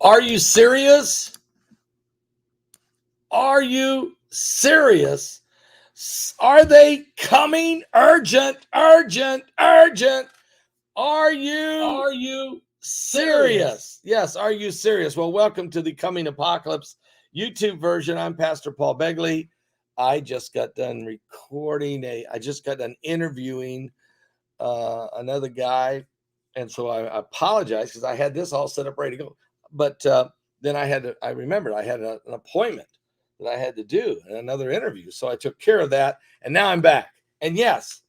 Are you serious? Are you serious? Are they coming? Urgent, urgent, urgent. Are you serious? Yes, are you serious? Well, welcome to the Coming Apocalypse YouTube version. I'm Pastor Paul Begley. I just got done interviewing another guy. And so I apologize because I had this all set up ready to go. But then I remembered I had an appointment that I had to do and another interview. So I took care of that. And now I'm back. And yes,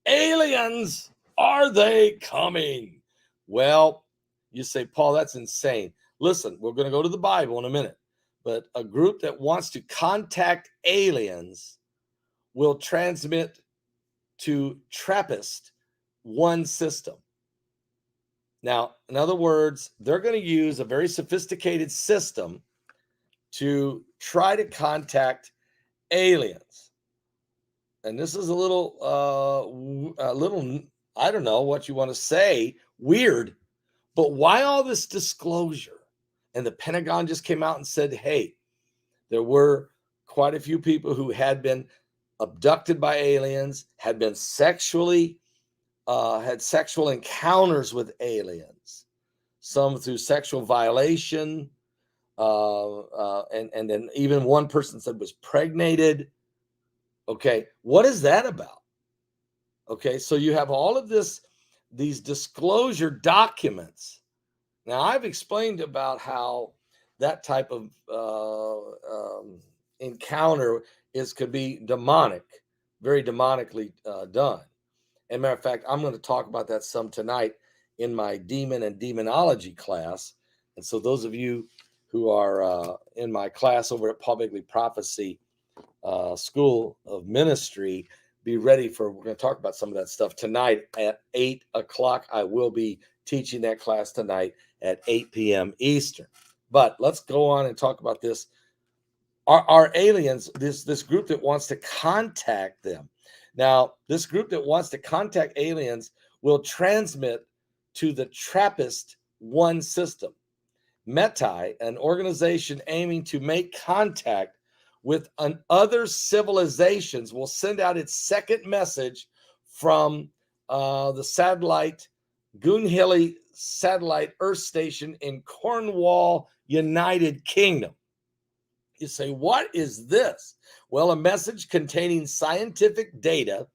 aliens, are they coming? Well, you say, Paul, that's insane. Listen, we're going to go to the Bible in a minute. But a group that wants to contact aliens will transmit to TRAPPIST-1 system. Now, in other words, they're going to use a very sophisticated system to try to contact aliens. And this is a little, I don't know what you want to say, weird, but why all this disclosure? And the Pentagon just came out and said, hey, there were quite a few people who had been abducted by aliens, had been had sexual encounters with aliens, some through sexual violation, and then even one person said was pregnated. Okay, what is that about? Okay, so you have all of these disclosure documents. Now, I've explained about how that type of encounter could be demonic, very demonically done. As a matter of fact, I'm going to talk about that some tonight in my demon and demonology class. And so those of you who are in my class over at Paul Begley Prophecy School of Ministry, be ready we're going to talk about some of that stuff tonight at 8 o'clock. I will be teaching that class tonight at 8 p.m. Eastern. But let's go on and talk about this. Are aliens, this group that wants to contact them. Now, this group that wants to contact aliens will transmit to the TRAPPIST-1 system. Metai, an organization aiming to make contact with other civilizations, will send out its second message from the satellite, Goonhilly Satellite Earth Station in Cornwall, United Kingdom. You say, what is this? Well, a message containing scientific data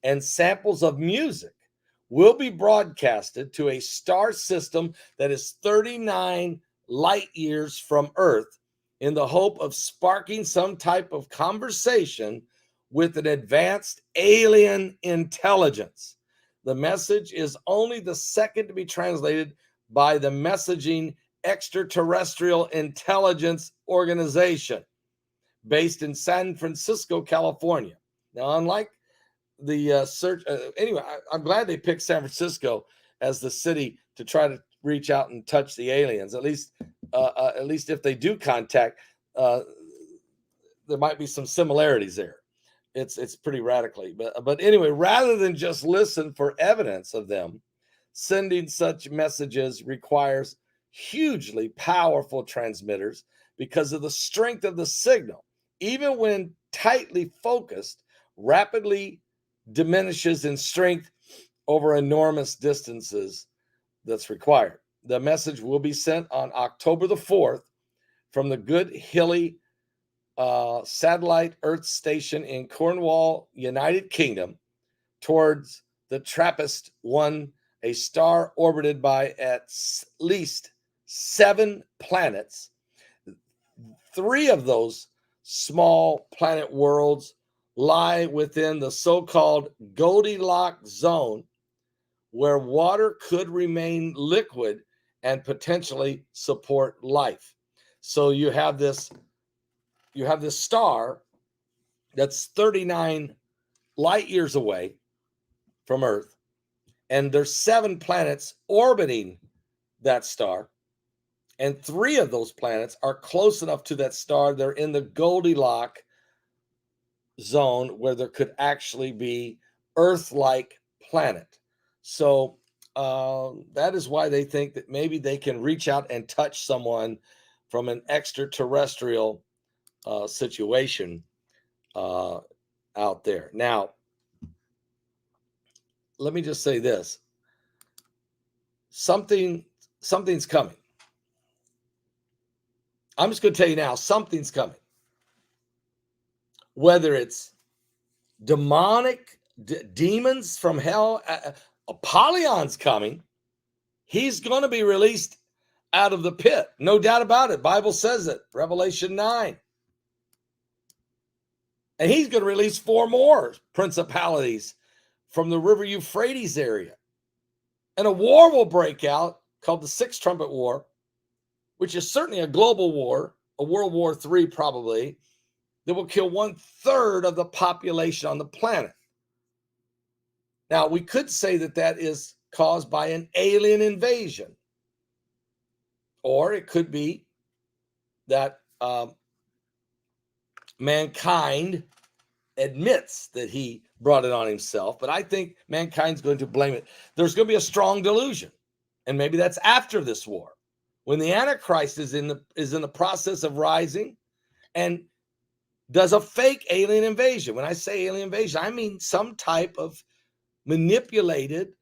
and samples of music will be broadcasted to a star system that is 39 light years from Earth in the hope of sparking some type of conversation with an advanced alien intelligence. The message is only the second to be translated by the messaging Extraterrestrial Intelligence Organization based in San Francisco, California. Now, unlike the search, anyway, I'm glad they picked San Francisco as the city to try to reach out and touch the aliens. At least if they do contact, there might be some similarities there. It's pretty radically, but anyway, rather than just listen for evidence of them, sending such messages requires hugely powerful transmitters because of the strength of the signal. Even when tightly focused, rapidly diminishes in strength over enormous distances that's required. The message will be sent on October the 4th from the Goonhilly Satellite Earth Station in Cornwall, United Kingdom, towards the TRAPPIST-1, a star orbited by at least 7 planets. 3 of those small planet worlds lie within the so-called Goldilocks zone, where water could remain liquid and potentially support life. So you have this star that's 39 light years away from Earth, and there's 7 planets orbiting that star, and 3 of those planets are close enough to that star. They're in the Goldilocks zone where there could actually be Earth-like planet. So That is why they think that maybe they can reach out and touch someone from an extraterrestrial situation out there. Now, let me just say this: something's coming. I'm just going to tell you now, something's coming. Whether it's demonic demons from hell, Apollyon's coming. He's going to be released out of the pit. No doubt about it. Bible says it. Revelation 9. And he's going to release 4 more principalities from the river Euphrates area. And a war will break out called the Sixth Trumpet War, which is certainly a global war, a World War III probably, that will kill 1/3 of the population on the planet. Now, we could say that that is caused by an alien invasion. Or it could be that mankind admits that he brought it on himself. But I think mankind's going to blame it. There's going to be a strong delusion. And maybe that's after this war, when the Antichrist is in the process of rising and does a fake alien invasion. When I say alien invasion, I mean some type of manipulated,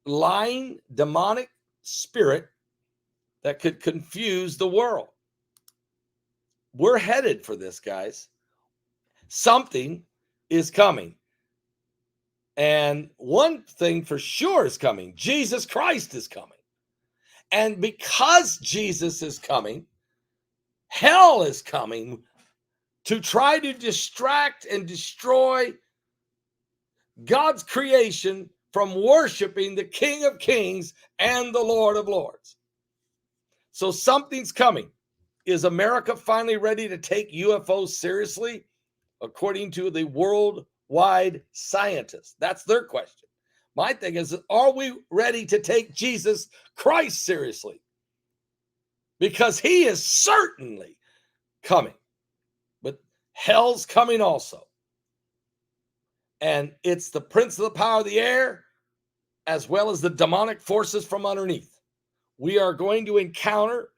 lying, demonic spirit that could confuse the world. We're headed for this, guys. Something is coming. And one thing for sure is coming. Jesus Christ is coming. And because Jesus is coming, hell is coming to try to distract and destroy God's creation from worshiping the King of Kings and the Lord of Lords. So something's coming. Is America finally ready to take UFOs seriously? According to the worldwide scientists. That's their question. My thing is, are we ready to take Jesus Christ seriously? Because he is certainly coming. But hell's coming also. And it's the prince of the power of the air, as well as the demonic forces from underneath. We are going to encounter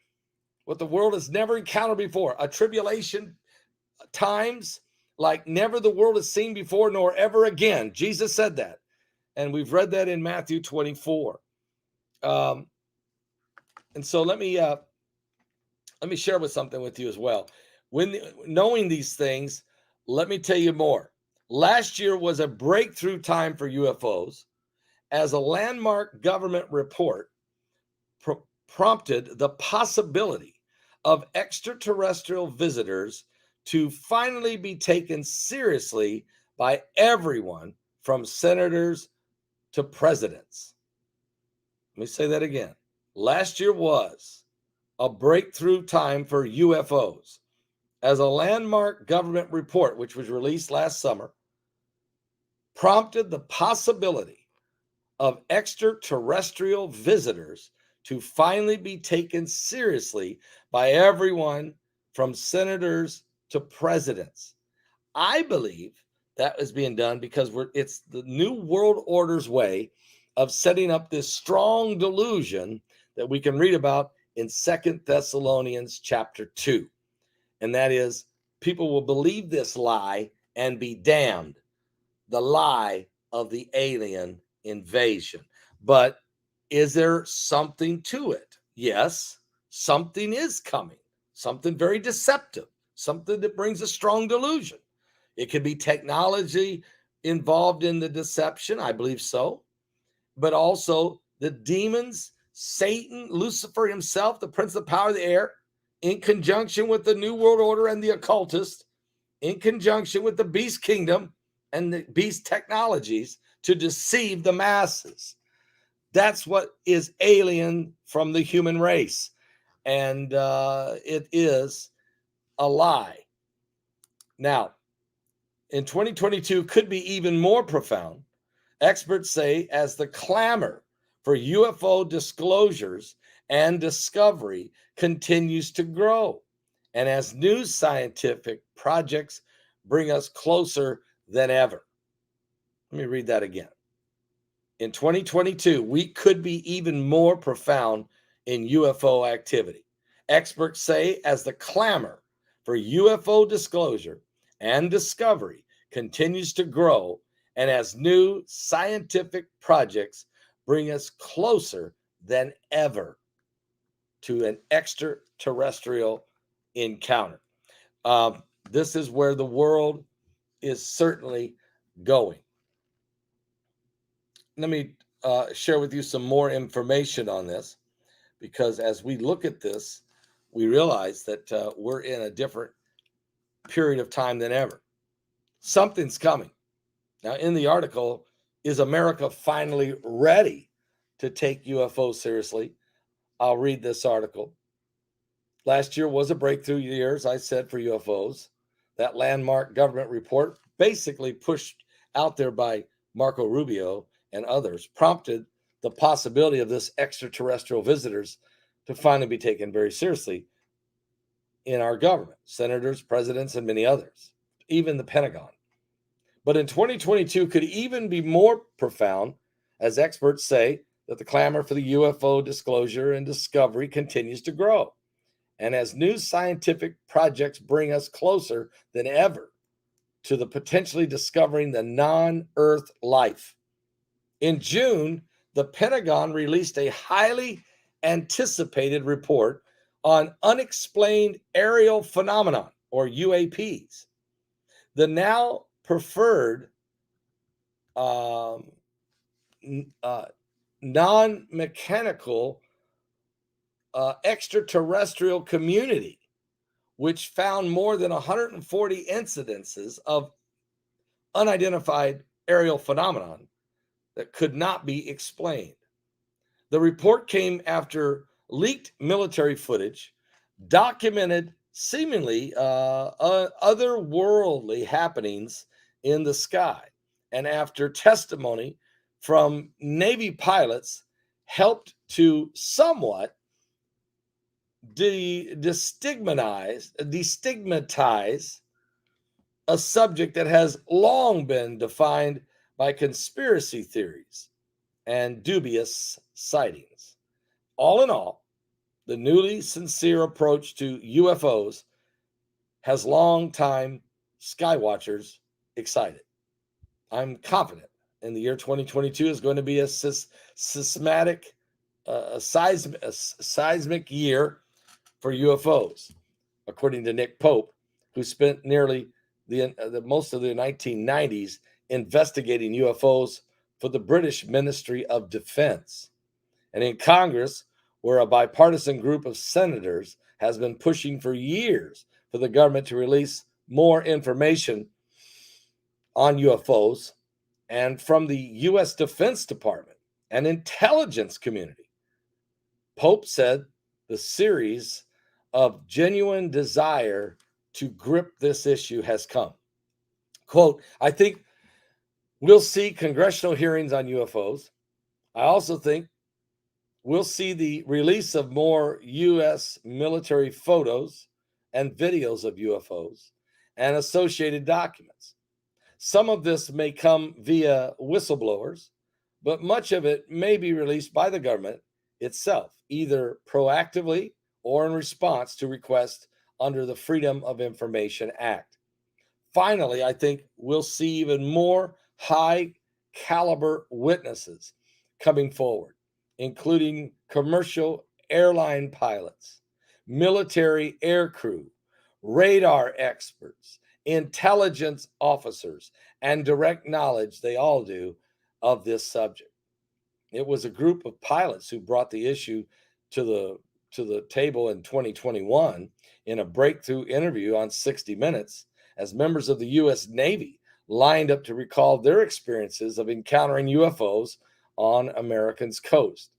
what the world has never encountered before, a tribulation times like never the world has seen before, nor ever again. Jesus said that. And we've read that in Matthew 24. And so let me share something with you as well. Knowing these things, let me tell you more. Last year was a breakthrough time for UFOs, as a landmark government report prompted the possibility of extraterrestrial visitors to finally be taken seriously by everyone from senators to presidents. Let me say that again. Last year was a breakthrough time for UFOs, as a landmark government report, which was released last summer, prompted the possibility of extraterrestrial visitors to finally be taken seriously by everyone from senators to presidents. I believe that is being done because it's the New World Order's way of setting up this strong delusion that we can read about in 2 Thessalonians chapter 2. And that is, people will believe this lie and be damned. The lie of the alien invasion. But is there something to it? Yes, something is coming. Something very deceptive. Something that brings a strong delusion. It could be technology involved in the deception. I believe so. But also the demons, Satan, Lucifer himself, the prince of the power of the air, in conjunction with the New World Order and the occultist, in conjunction with the beast kingdom and the beast technologies to deceive the masses. That's what is alien from the human race. And it is a lie. Now, in 2022 could be even more profound. Experts say as the clamor for UFO disclosures and discovery continues to grow, and as new scientific projects bring us closer than ever. Let me read that again. In 2022, we could be even more profound in UFO activity. Experts say as the clamor for UFO disclosure and discovery continues to grow, and as new scientific projects bring us closer than ever to an extraterrestrial encounter. This is where the world is certainly going. Let me share with you some more information on this, because as we look at this, we realize that we're in a different period of time than ever. Something's coming. Now, in the article, is America finally ready to take UFOs seriously? I'll read this article. Last year was a breakthrough year, as I said, for UFOs. That landmark government report, basically pushed out there by Marco Rubio and others, prompted the possibility of this extraterrestrial visitors to finally be taken very seriously in our government, senators, presidents, and many others, even the Pentagon. But in 2022 could even be more profound, as experts say that the clamor for the UFO disclosure and discovery continues to grow. And as new scientific projects bring us closer than ever to the potentially discovering the non-Earth life. In June, the Pentagon released a highly anticipated report on unexplained aerial phenomenon, or UAPs. The now preferred non-mechanical extraterrestrial community, which found more than 140 incidences of unidentified aerial phenomenon that could not be explained. The report came after leaked military footage documented seemingly otherworldly happenings in the sky, and after testimony from Navy pilots helped to somewhat destigmatize a subject that has long been defined by conspiracy theories and dubious sightings. All in all, the newly sincere approach to UFOs has long-time skywatchers excited. I'm confident in the year 2022 is going to be a seismic year for UFOs, according to Nick Pope, who spent nearly the most of the 1990s investigating UFOs for the British Ministry of Defense. And in Congress, where a bipartisan group of senators has been pushing for years for the government to release more information on UFOs, and from the U.S. Defense Department and intelligence community, Pope said the series of genuine desire to grip this issue has come. Quote, I think we'll see congressional hearings on UFOs. I also think we'll see the release of more U.S. military photos and videos of UFOs and associated documents. Some of this may come via whistleblowers, but much of it may be released by the government itself, either proactively or in response to requests under the Freedom of Information Act. Finally, I think we'll see even more high caliber witnesses coming forward, including commercial airline pilots, military aircrew, radar experts, intelligence officers, and direct knowledge, they all do, of this subject. It was a group of pilots who brought the issue to the table in 2021 in a breakthrough interview on 60 Minutes, as members of the U.S. Navy lined up to recall their experiences of encountering UFOs on America's coast.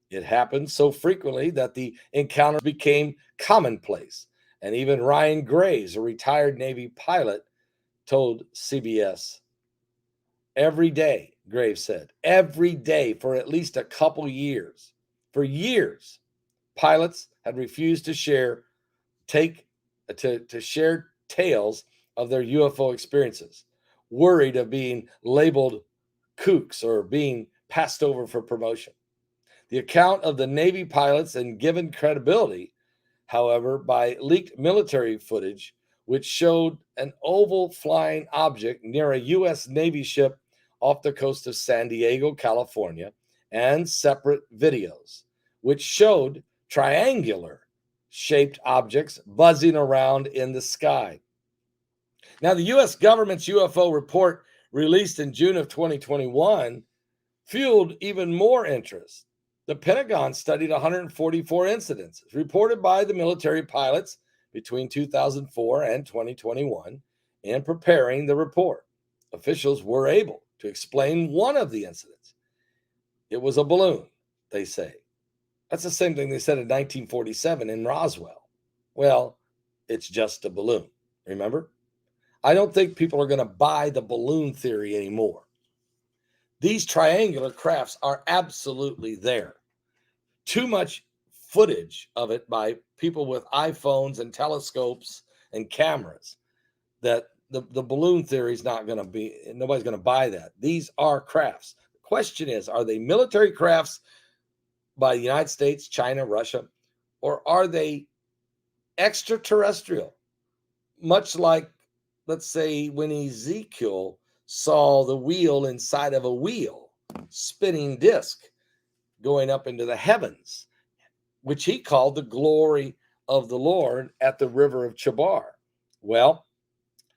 It happened so frequently that the encounter became commonplace. And even Ryan Graves, a retired Navy pilot, told CBS, every day, Graves said, every day for at least a couple years, for years, pilots had refused to share tales of their UFO experiences, worried of being labeled kooks or being passed over for promotion. The account of the Navy pilots and given credibility, however, by leaked military footage, which showed an oval flying object near a U.S. Navy ship off the coast of San Diego, California, and separate videos, which showed triangular shaped objects buzzing around in the sky. Now, the U.S. government's UFO report released in June of 2021 fueled even more interest. The Pentagon studied 144 incidents reported by the military pilots between 2004 and 2021 in preparing the report. Officials were able to explain one of the incidents. It was a balloon, they say. That's the same thing they said in 1947 in Roswell. Well, it's just a balloon, remember? I don't think people are going to buy the balloon theory anymore. These triangular crafts are absolutely there. Too much footage of it by people with iPhones and telescopes and cameras that the balloon theory is not going to be, nobody's going to buy that. These are crafts. The question is, are they military crafts by the United States, China, Russia, or are they extraterrestrial? Much like, let's say, when Ezekiel saw the wheel inside of a wheel, spinning disc going up into the heavens, which he called the glory of the Lord at the river of Chebar. Well,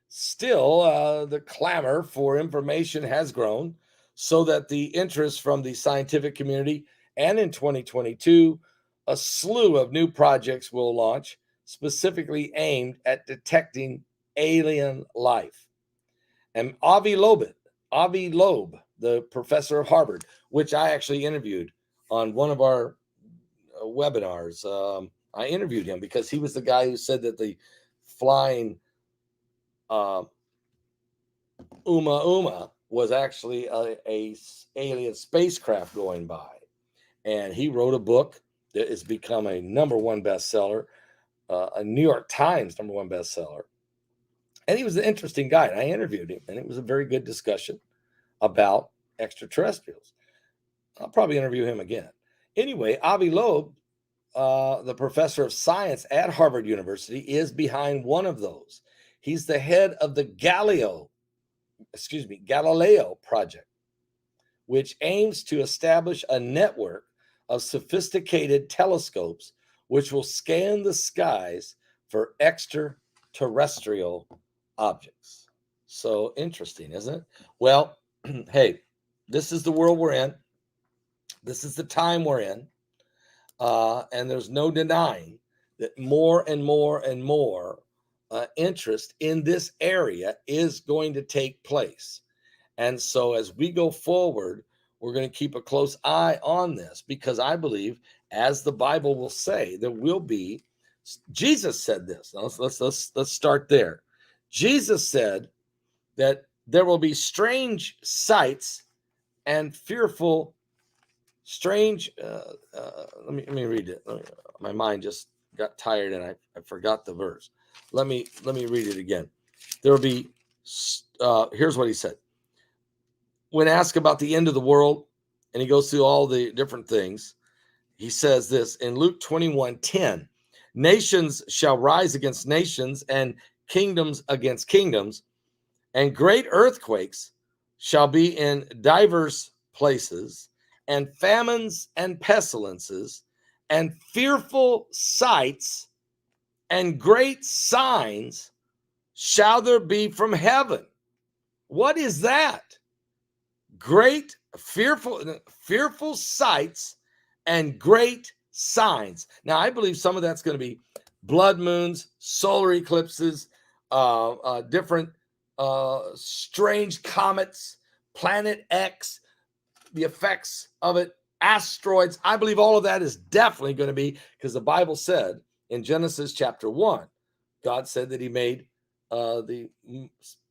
still, the clamor for information has grown so that the interest from the scientific community, and in 2022, a slew of new projects will launch specifically aimed at detecting alien life. And Avi Loeb, the professor of Harvard, which I actually interviewed on one of our webinars. I interviewed him because he was the guy who said that the flying Uma was actually a alien spacecraft going by. And he wrote a book that has become a #1 bestseller, a New York Times #1 bestseller. And he was an interesting guy. And I interviewed him, and it was a very good discussion about extraterrestrials. I'll probably interview him again. Anyway, Avi Loeb, the professor of science at Harvard University, is behind one of those. He's the head of the Galileo Project, which aims to establish a network of sophisticated telescopes which will scan the skies for extraterrestrial objects. So interesting, isn't it? Well, hey, this is the world we're in. This is the time we're in. And there's no denying that more and more and more interest in this area is going to take place. And so as we go forward, we're going to keep a close eye on this, because I believe, as the Bible will say, there will be, Jesus said this. Let's start there. Jesus said that there will be strange sights and fearful, strange. Let me read it. My mind just got tired and I forgot the verse. Let me read it again. There will be. Here's what he said. When asked about the end of the world, and he goes through all the different things, he says this in Luke 21:10, nations shall rise against nations and kingdoms against kingdoms, and great earthquakes shall be in divers places, and famines and pestilences, and fearful sights and great signs shall there be from heaven. What is that? Great, fearful sights and great signs. Now, I believe some of that's going to be blood moons, solar eclipses, different strange comets, Planet X, the effects of it, asteroids. I believe all of that is definitely going to be, because the Bible said in Genesis chapter 1, God said that he made the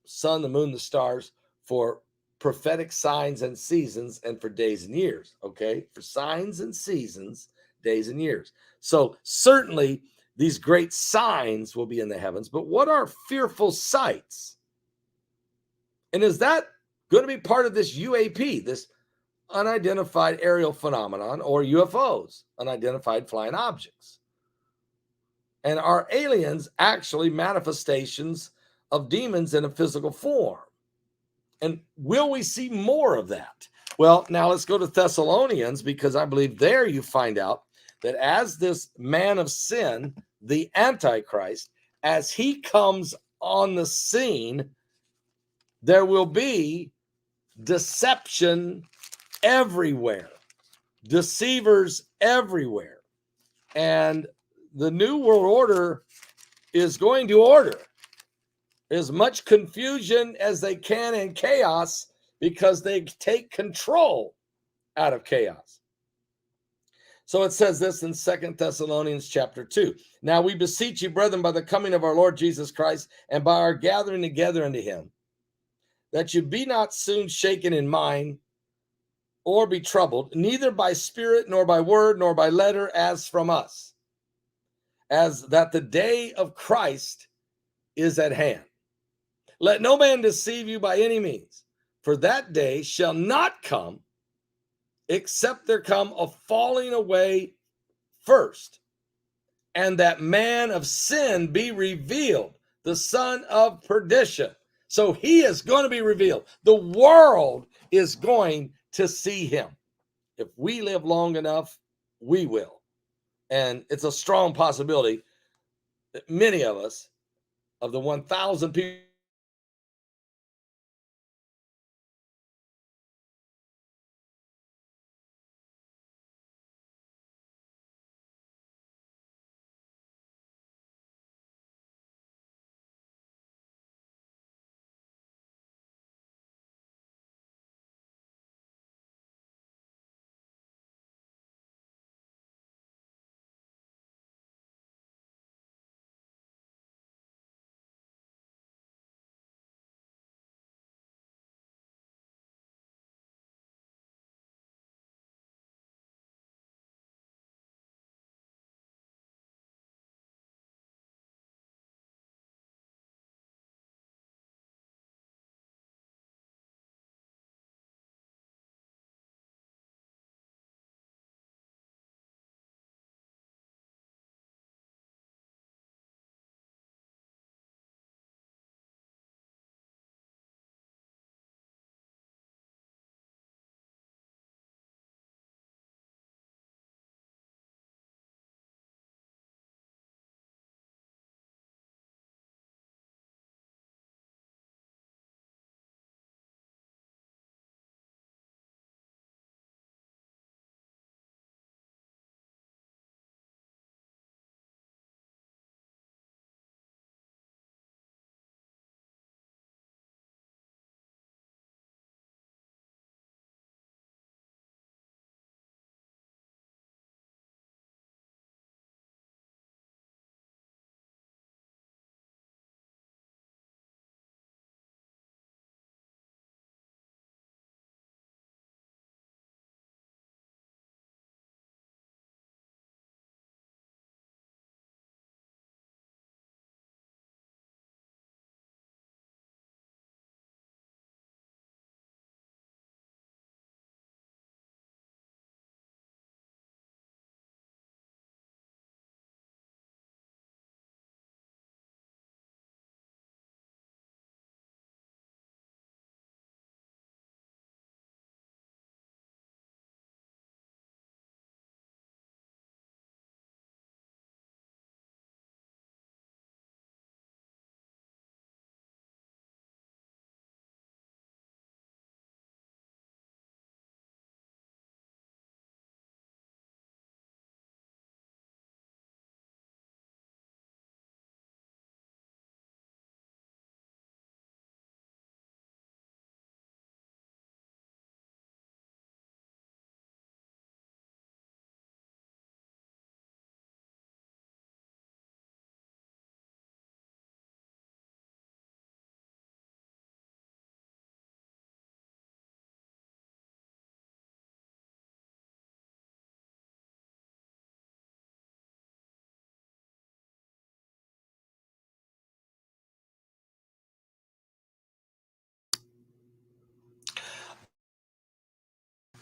sun, the moon, the stars for prophetic signs and seasons and for days and years. Okay, for signs and seasons, days and years. So certainly these great signs will be in the heavens, but what are fearful sights? And is that going to be part of this UAP, this unidentified aerial phenomenon, or UFOs, unidentified flying objects. And are aliens actually manifestations of demons in a physical form? And will we see more of that? Well, now let's go to Thessalonians, because I believe there you find out that as this man of sin, the Antichrist, as he comes on the scene, there will be deception everywhere, deceivers everywhere. And the New World Order is going to order as much confusion as they can and chaos, because they take control out of chaos. So it says this in 2 Thessalonians chapter 2. Now we beseech you, brethren, by the coming of our Lord Jesus Christ and by our gathering together unto him, that you be not soon shaken in mind or be troubled, neither by spirit, nor by word, nor by letter, as from us, as that the day of Christ is at hand. Let no man deceive you by any means, for that day shall not come, except there come a falling away first, and that man of sin be revealed, the son of perdition. So he is going to be revealed. The world is going to see him. If we live long enough, we will. And it's a strong possibility that many of us, of the 1,000 people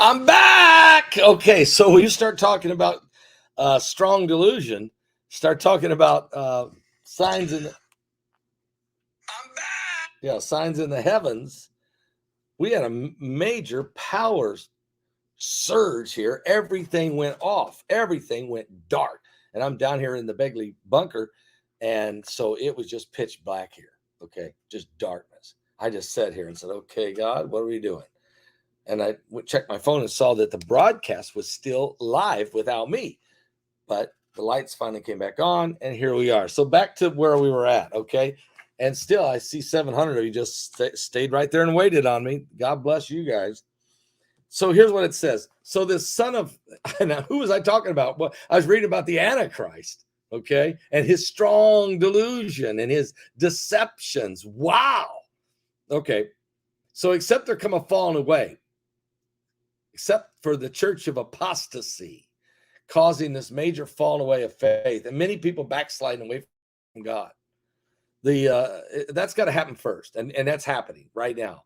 I'm back. Okay, so when you start talking about strong delusion, start talking about signs in the, I'm back. Yeah, signs in the heavens. We had a major power surge here. Everything went off. Everything went dark. And I'm down here in the Begley bunker, and so it was just pitch black here. Okay, just darkness. I just sat here and said, "Okay, God, what are we doing?" And I checked my phone and saw that the broadcast was still live without me. But the lights finally came back on, and here we are. So back to where we were at, okay? And still, I see 700 of you just stayed right there and waited on me. God bless you guys. So here's what it says. So this son of, now who was I talking about? Well, I was reading about the Antichrist, okay? And his strong delusion and his deceptions. Wow. Okay. So except there come a falling away, except for the church of apostasy, causing this major falling away of faith, and many people backsliding away from God. That's got to happen first, and that's happening right now.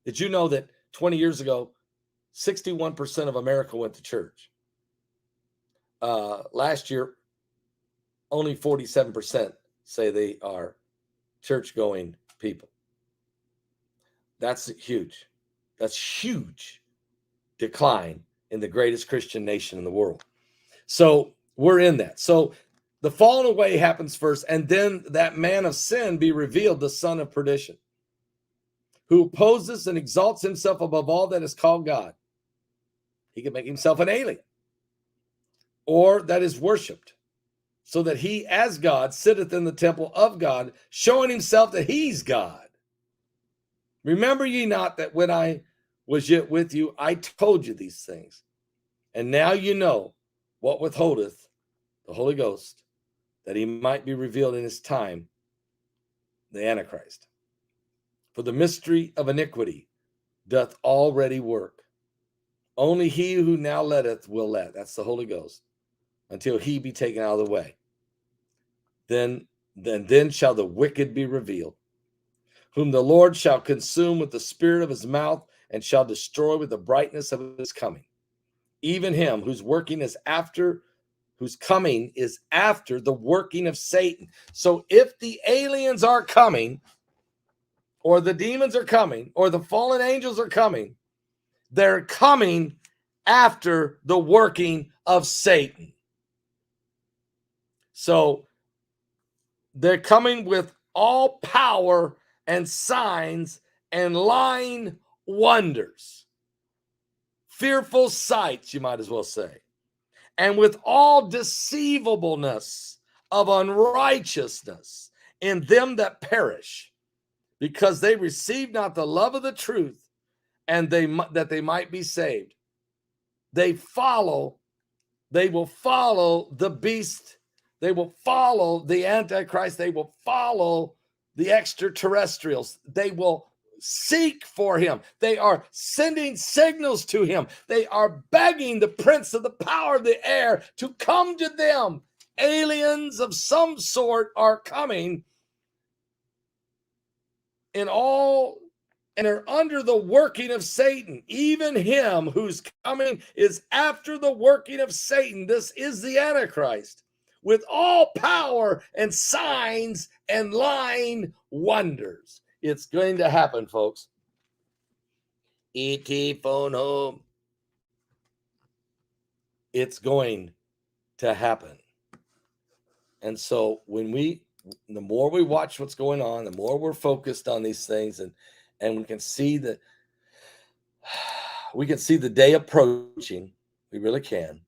Did you know that 20 years ago, 61% of America went to church? Last year, only 47% say they are church-going people. That's huge. That's huge decline in the greatest Christian nation in the world. So we're in that. So the falling away happens first, and then that man of sin be revealed, the son of perdition, who opposes and exalts himself above all that is called God. He can make himself an alien, or that is worshipped, so that he as God sitteth in the temple of God, showing himself that he's God. Remember ye not that when I was yet with you, I told you these things. And now you know what withholdeth the Holy Ghost, that he might be revealed in his time, the Antichrist. For the mystery of iniquity doth already work. Only he who now letteth will let. That's the Holy Ghost, until he be taken out of the way. Then shall the wicked be revealed, whom the Lord shall consume with the spirit of his mouth, and shall destroy with the brightness of his coming. Even him whose coming is after the working of Satan. So if the aliens are coming, or the demons are coming, or the fallen angels are coming, they're coming after the working of Satan. So they're coming with all power and signs and lying wonders, fearful sights, you might as well say, and with all deceivableness of unrighteousness in them that perish, because they receive not the love of the truth, and that they might be saved. They will follow the beast. They will follow the Antichrist. They will follow the extraterrestrials. They will seek for him. They are sending signals to him. They are begging the prince of the power of the air to come to them. Aliens of some sort are coming and are under the working of Satan. Even him whose coming is after the working of Satan. This is the Antichrist, with all power and signs and lying wonders. It's going to happen, folks. E.T. phone home. It's going to happen. And so the more we watch what's going on, the more we're focused on these things, and we can see the day approaching. We really can.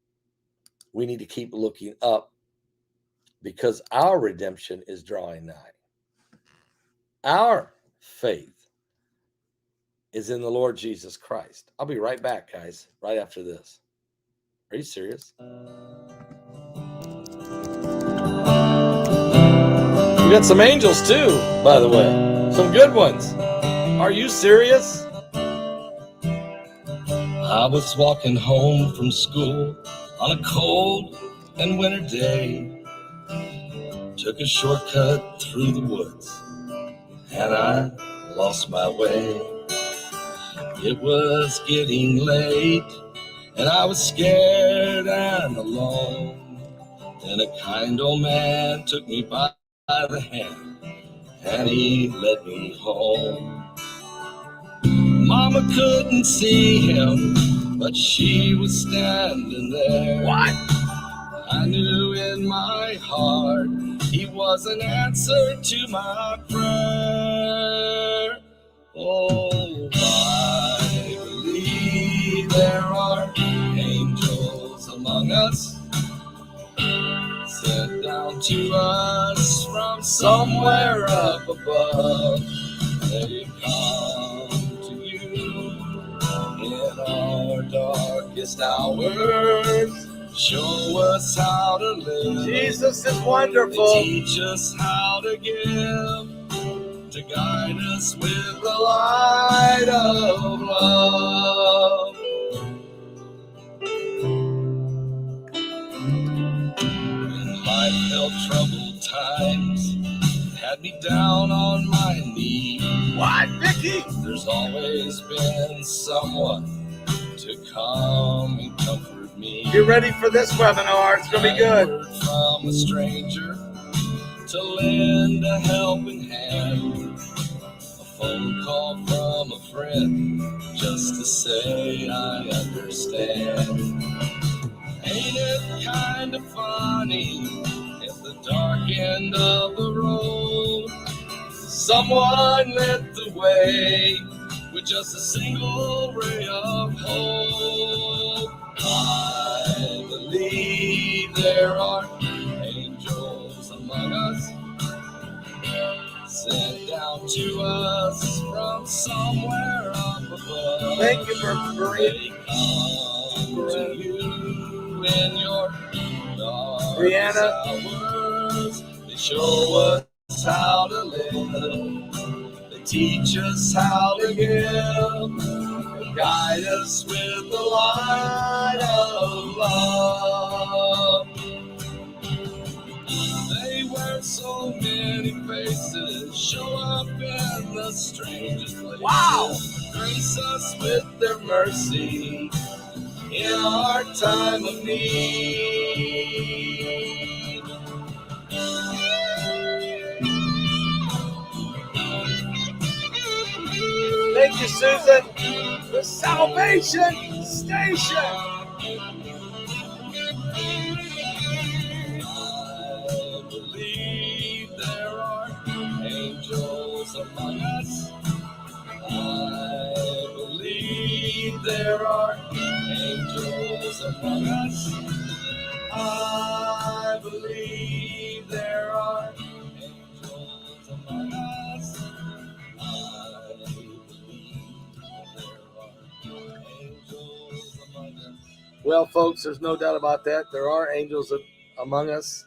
We need to keep looking up, because our redemption is drawing nigh. Our faith is in the Lord Jesus Christ. I'll be right back, guys, right after this. Are you serious? We got some angels too, by the way. Some good ones. Are you serious? I was walking home from school on a cold and winter day. Took a shortcut through the woods, and I lost my way. It was getting late, and I was scared and alone. And a kind old man took me by the hand, and he led me home. Mama couldn't see him, but she was standing there. What? I knew in my heart he was an answer to my prayer. Oh, I believe there are angels among us, sent down to us from somewhere up above. They come to you in our darkest hours, show us how to live. Jesus is wonderful. They teach us how to give, to guide us with the light of love. When life held troubled times, had me down on my knees. What, Vicky? There's always been someone to come and comfort me. Get ready for this webinar. It's going to be good. Word from a stranger to lend a helping hand. A phone call from a friend just to say I understand. Ain't it kind of funny at the dark end of the road, someone lit the way with just a single ray of hope. I believe there are angels among us, sent down to us from somewhere up above. Thank you for Marie. To you in your darkest hours, they show us how to live. They teach us how to give, guide us with the light of love. They wear so many faces, show up in the strangest places. Wow! Grace us with their mercy in our time of need. Thank you, Susan. The Salvation Station. I believe there are angels among us. I believe there are angels among us. I believe there are angels among us. I believe there are angels among us. Well, folks, there's no doubt about that. There are angels among us.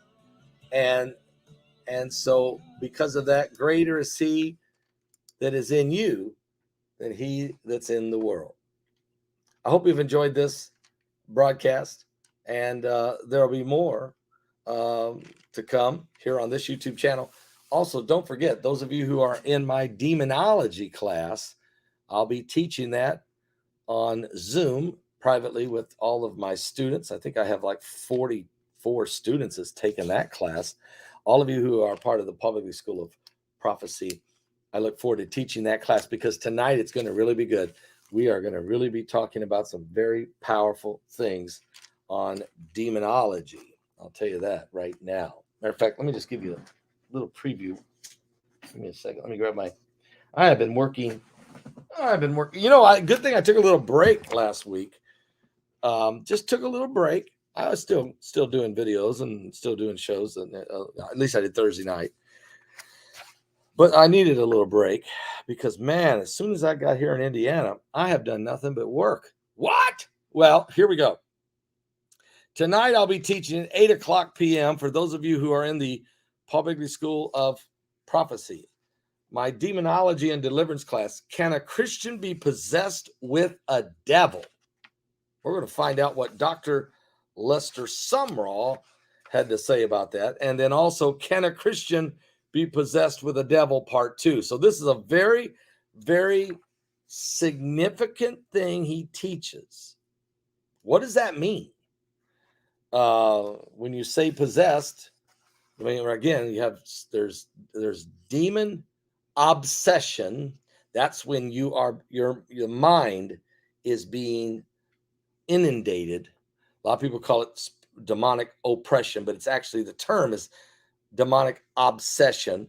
And so because of that, greater is he that is in you than he that's in the world. I hope you've enjoyed this broadcast, and there will be more to come here on this YouTube channel. Also, don't forget, those of you who are in my demonology class, I'll be teaching that on Zoom privately with all of my students. I think I have like 44 students that's taken that class. All of you who are part of the Pkwy School of Prophecy, I look forward to teaching that class, because tonight it's going to really be good. We are going to really be talking about some very powerful things on demonology. I'll tell you that right now. Matter of fact, let me just give you a little preview. Give me a second. Let me grab my... I've been working. You know, good thing I took a little break last week. Just took a little break. I was still doing videos and still doing shows. And at least I did Thursday night. But I needed a little break because, man, as soon as I got here in Indiana, I have done nothing but work. What? Well, here we go. Tonight, I'll be teaching at 8 o'clock p.m. for those of you who are in the Pkwy School of Prophecy. My demonology and deliverance class, Can a Christian Be Possessed with a Devil? We're going to find out what Dr. Lester Sumrall had to say about that. And then also, Can a Christian Be Possessed with a Devil, Part 2. So this is a very, very significant thing he teaches. What does that mean? When you say possessed, I mean, again, there's demon obsession. That's when your mind is being inundated. A lot of people call it demonic oppression, but it's actually, the term is demonic obsession.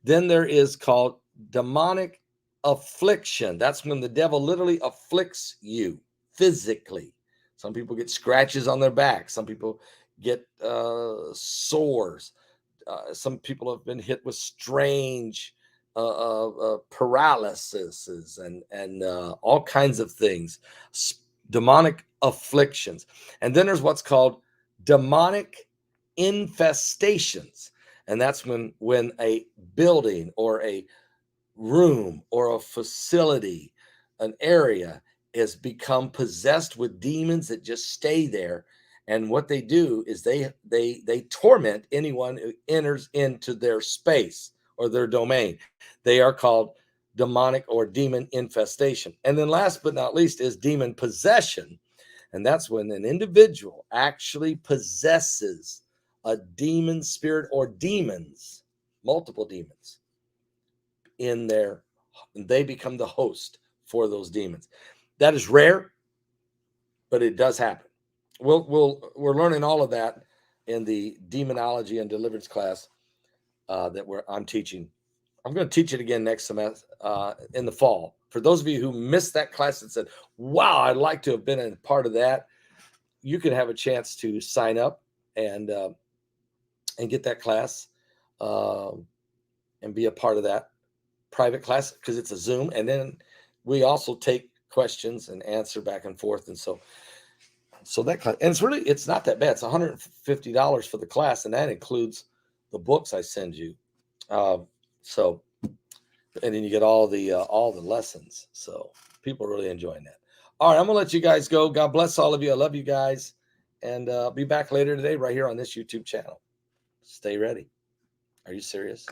Then there is called demonic affliction. That's when the devil literally afflicts you physically. Some people get scratches on their back. Some people get sores. Some people have been hit with strange paralysis and all kinds of things, demonic afflictions. And then there's what's called demonic infestations. And that's when a building or a room or a facility, an area, is become possessed with demons that just stay there. And what they do is they torment anyone who enters into their space or their domain. They are called demonic or demon infestation. And then last but not least is demon possession. And that's when an individual actually possesses a demon spirit or demons, multiple demons in there, and they become the host for those demons. That is rare, but it does happen. We're learning all of that in the demonology and deliverance class that I'm teaching. I'm going to teach it again next semester in the fall. For those of you who missed that class and said, "Wow, I'd like to have been a part of that," you can have a chance to sign up and get that class and be a part of that private class, because it's a Zoom. And then we also take questions and answer back and forth. And so that class, and it's not that bad. It's $150 for the class, and that includes the books I send you. And then you get all the lessons. So people are really enjoying that. All right, I'm gonna let you guys go. God bless all of you. I love you guys, and I'll be back later today right here on this YouTube channel. Stay ready. Are you serious?